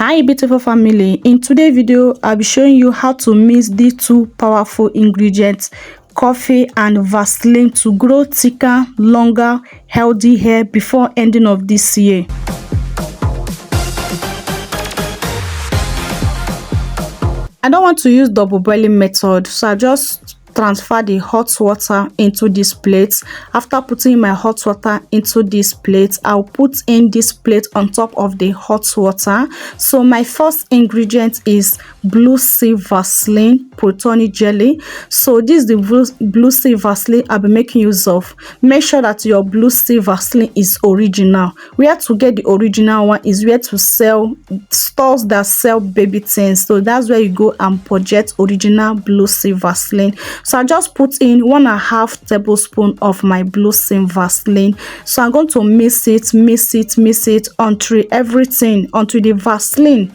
Hi beautiful family, in today's video I'll be showing you how to mix these two powerful ingredients, coffee and Vaseline, to grow thicker, longer, healthy hair before ending of this year. I don't want to use double boiling method, so I just transfer the hot water into this plate. After putting my hot water into this plate, I'll put in this plate on top of the hot water. So my first ingredient is Blue Sea Vaseline Protonic Jelly. So this is the Blue Sea Vaseline I'll be making use of. Make sure that your Blue Sea Vaseline is original. Where to get the original one is where to sell stores that sell baby things. So that's where you go and purchase original Blue Sea Vaseline. So I just put in 1.5 tablespoons of my Blue Sea Vaseline. So I'm going to mix it until everything, until the Vaseline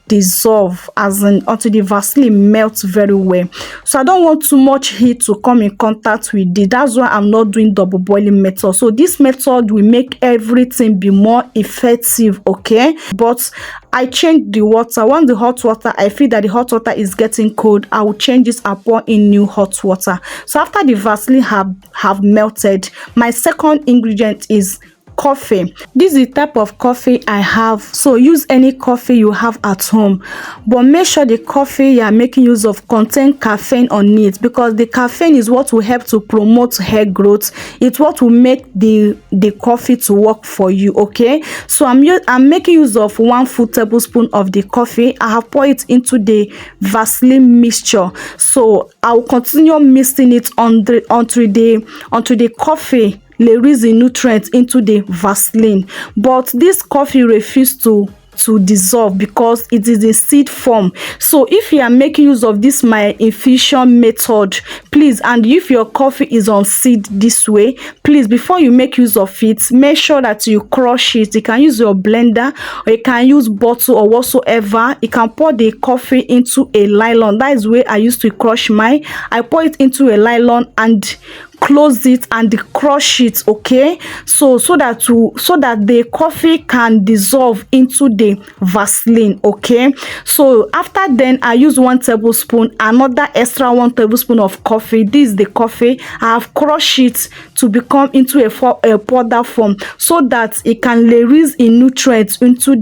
dissolve, as in until the Vaseline melts very well. So I don't want too much heat to come in contact with it. That's why I'm not doing double boiling method. So this method will make everything be more effective, okay? But I change the water. Once the hot water, I feel that the hot water is getting cold, I will change this and pour in new hot water. So after the Vaseline have melted, my second ingredient is coffee. This is the type of coffee I have, so use any coffee you have at home, but make sure the coffee you are making use of contain caffeine on it, because the caffeine is what will help to promote hair growth. It's what will make the coffee to work for you, okay? So I'm making use of 1 full tablespoon of the coffee. I have poured it into the Vaseline mixture, so I will continue mixing it until the coffee release the nutrients into the Vaseline. But this coffee refuses to dissolve because it is in seed form. So if you are making use of this my infusion method, please, and if your coffee is on seed this way, please, before you make use of it, make sure that you crush it. You can use your blender or you can use bottle or whatsoever. You can pour the coffee into a nylon. That is where I used to crush mine. I pour it into a nylon and close it and crush it, okay? So that the coffee can dissolve into the Vaseline, okay? So after then, I use 1 tablespoon, another extra 1 tablespoon of coffee. This is the coffee. I have crushed it to become into a powder form, so that it can release in nutrients into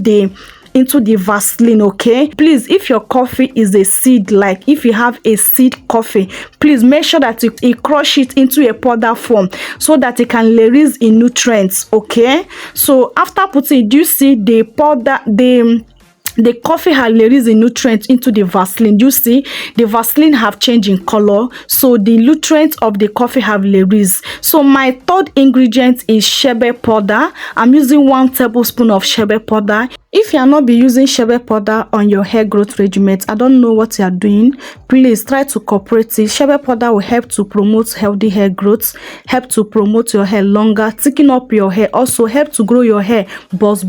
the Vaseline, okay? Please, if your coffee is a seed, like if you have a seed coffee, please make sure that you crush it into a powder form so that it can release in nutrients, okay? So after putting it, you see the powder, the coffee has released the nutrients into the Vaseline. You see the Vaseline have changed in color, so the nutrients of the coffee have released. So my third ingredient is sherbet powder. I'm using 1 tablespoon of sherbet powder. If you are not be using sherbet powder on your hair growth regimen, I don't know what you are doing. Please try to cooperate it. Sherbet powder will help to promote healthy hair growth, help to promote your hair longer, thicken up your hair, also help to grow your hair buzz.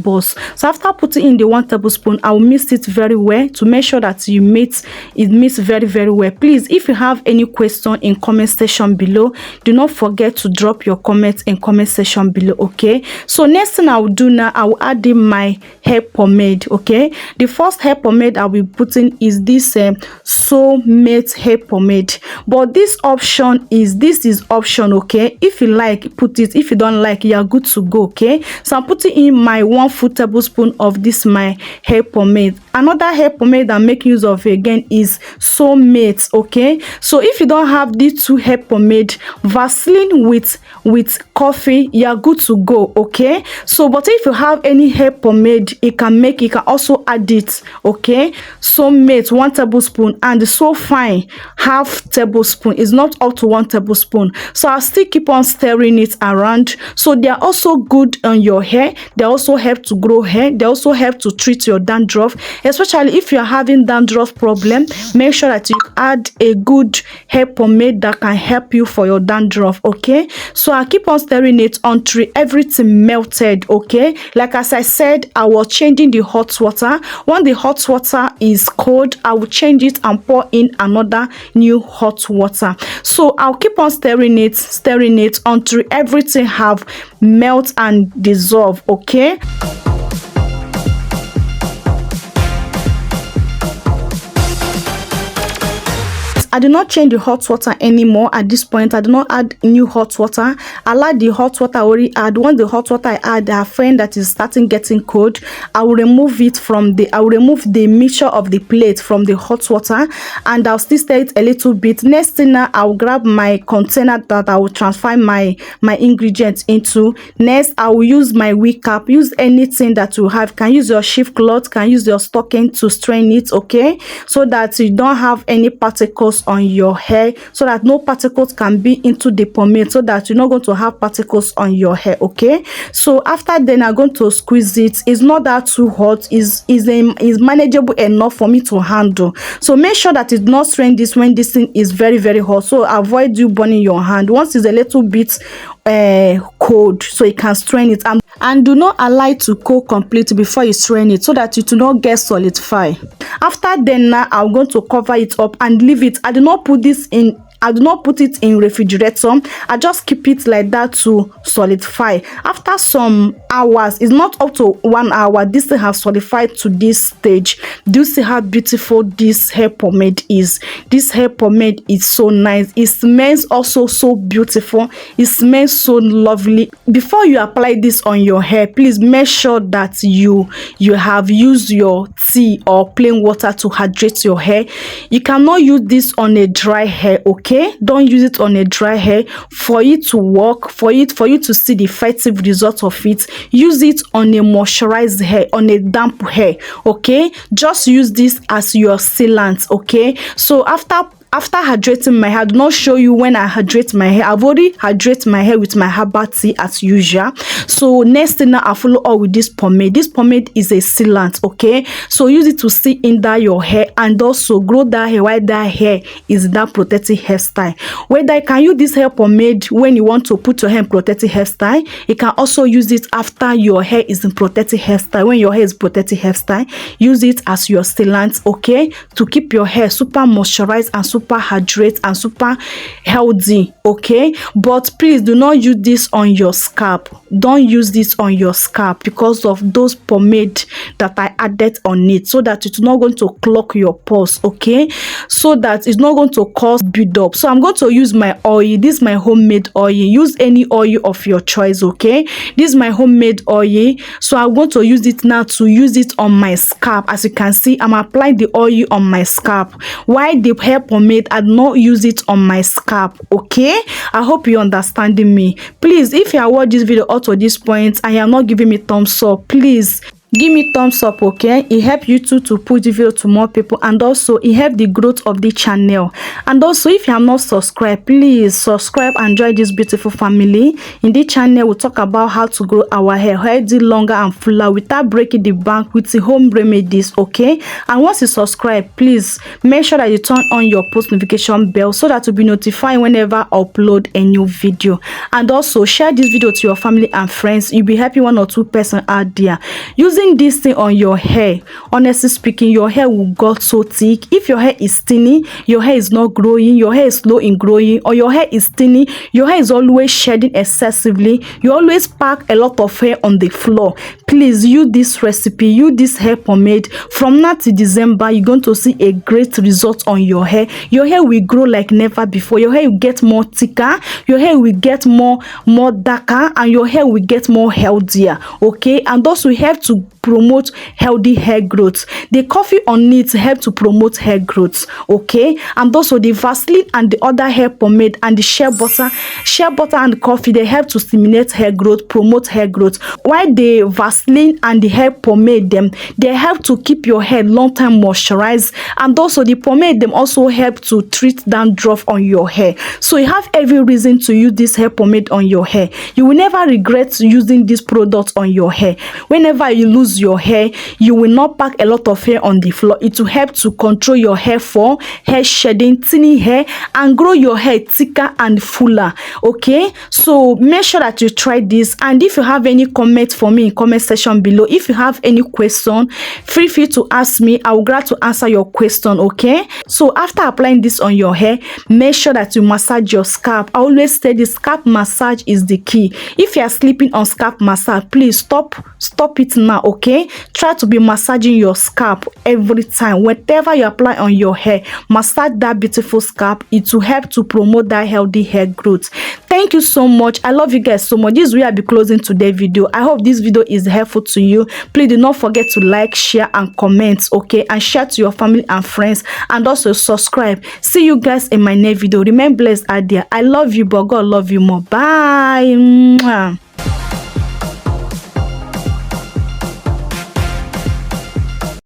So after putting in the 1 tablespoon, I will mix it very well to make sure that you mix very well. Please, if you have any question in comment section below, do not forget to drop your comments in comment section below, okay? So next thing I will do now, I will add in my hair pomade, okay? The first hair pomade I will be putting is this Soulmate hair pomade, but this is option, okay? If you like, put it. If you don't like, you are good to go, okay? So I'm putting in my 1 full tablespoon of this my hair pomade. Another hair pomade I'm making use of again is Soulmate, okay? So if you don't have these 2 hair pomade, Vaseline with coffee, you are good to go, okay? So but if you have any hair pomade, you can also add it, okay? Soulmate 1 tablespoon, and So Fine 1/2 tablespoon. Is not up to 1 tablespoon. So I'll still keep on stirring it around. So they are also good on your hair. They also help to grow hair. They also help to treat your dandruff, especially if you are having dandruff problem. Make sure that you add a good hair pomade that can help you for your dandruff, okay? So I keep on stirring it until everything melted, okay? Like as I said, I was changing the hot water. When the hot water is cold, I will change it and pour in another new hot water. So I'll keep on stirring it until everything have melt and dissolve, okay? I do not change the hot water anymore at this point. I do not add new hot water. I like the hot water I already add. Once the hot water I add, I find that is starting getting cold, I will remove it from the, I will remove the mixture of the plate from the hot water, and I'll still stir it a little bit. Next thing now, I'll grab my container that I will transfer my ingredients into. Next, I will use my wig cap. Use anything that you have. Can use your sheaf cloth, can use your stocking to strain it, okay, so that you don't have any particles on your hair, so that no particles can be into the pomade, so that you're not going to have particles on your hair, okay. So after then, I'm going to squeeze it. It's not that too hot, is manageable enough for me to handle. So make sure that it's not strain this when this thing is very, very hot, so avoid you burning your hand. Once it's a little bit cold, so you can strain it, and do not allow it to cook completely before you strain it, so that it do not get solidify. After then, now I'm going to cover it up and leave it. I do not put it in refrigerator. I just keep it like that to solidify. After some hours, it's not up to 1 hour, this thing has solidified to this stage. Do you see how beautiful this hair pomade is? This hair pomade is so nice. It smells also so beautiful. It smells so lovely. Before you apply this on your hair, please make sure that you have used your tea or plain water to hydrate your hair. You cannot use this on a dry hair, okay? Don't use it on a dry hair. For it to work, for you to see the effective result of it, use it on a moisturized hair, on a damp hair, okay? Just use this as your sealant, okay? So after hydrating my hair, I do not show you when I hydrate my hair. I've already hydrated my hair with my herbal tea as usual. So next thing now, I follow up with this pomade. This pomade is a sealant, okay? So use it to seal in that your hair, and also grow that hair while that hair is that protective hairstyle. Whether you can use this hair pomade when you want to put your hair in protective hairstyle, you can also use it after your hair is in protective hairstyle. When your hair is protective hairstyle, use it as your sealant, okay, to keep your hair super moisturized and super hydrate and super healthy, okay? But please do not use this on your scalp. Don't use this on your scalp because of those pomade that I added on it, so that it's not going to clog your pores, okay? So that it's not going to cause build up. So I'm going to use my oil. This is my homemade oil. Use any oil of your choice, okay? This is my homemade oil. So I'm going to use it now to use it on my scalp. As you can see, I'm applying the oil on my scalp, while the hair pomade I do not use it on my scalp, okay? I hope you're understanding me. Please, if you are watching this video up to this point and you are not giving me thumbs up, please give me thumbs up, okay? It helps you too to push the video to more people, and also it helps the growth of the channel. And also, if you are not subscribed, please subscribe and join this beautiful family. In this channel, we talk about how to grow our hair healthy, longer and fuller without breaking the bank with the home remedies, okay? And once you subscribe, please make sure that you turn on your post notification bell, so that you'll be notified whenever I upload a new video. And also share this video to your family and friends. You'll be helping 1 or 2 persons out there. Using this thing on your hair, honestly speaking, your hair will get so thick. If your hair is thinny, your hair is not growing, your hair is slow in growing, or your hair is thinny, your hair is always shedding excessively, you always pack a lot of hair on the floor, please use this recipe, use this hair pomade. From now to December, you're going to see a great result on your hair. Your hair will grow like never before. Your hair will get more thicker, your hair will get more darker, and your hair will get more healthier, okay? And also we have to promote healthy hair growth. The coffee on it help to promote hair growth, okay? And also the Vaseline and the other hair pomade and the shea butter and coffee, they help to stimulate hair growth, promote hair growth. While the Vaseline and the hair pomade, they help to keep your hair long time moisturized, and also the pomade also help to treat dandruff on your hair. So you have every reason to use this hair pomade on your hair. You will never regret using this product on your hair. Whenever you lose your hair, you will not pack a lot of hair on the floor. It will help to control your hair fall, hair shedding, thinning hair, and grow your hair thicker and fuller, okay? So make sure that you try this. And if you have any comment for me in comment section below, if you have any question, feel free to ask me. I will glad to answer your question, okay? So after applying this on your hair, make sure that you massage your scalp. I always say the scalp massage is the key. If you are sleeping on scalp massage, please stop it now, okay? okay? Try to be massaging your scalp every time. Whatever you apply on your hair, massage that beautiful scalp. It will help to promote that healthy hair growth. Thank you so much. I love you guys so much. This is where I'll be closing today's video. I hope this video is helpful to you. Please do not forget to like, share and comment, okay? And share to your family and friends, and also subscribe. See you guys in my next video. Remain blessed out there. I love you, but God love you more. Bye. Mwah.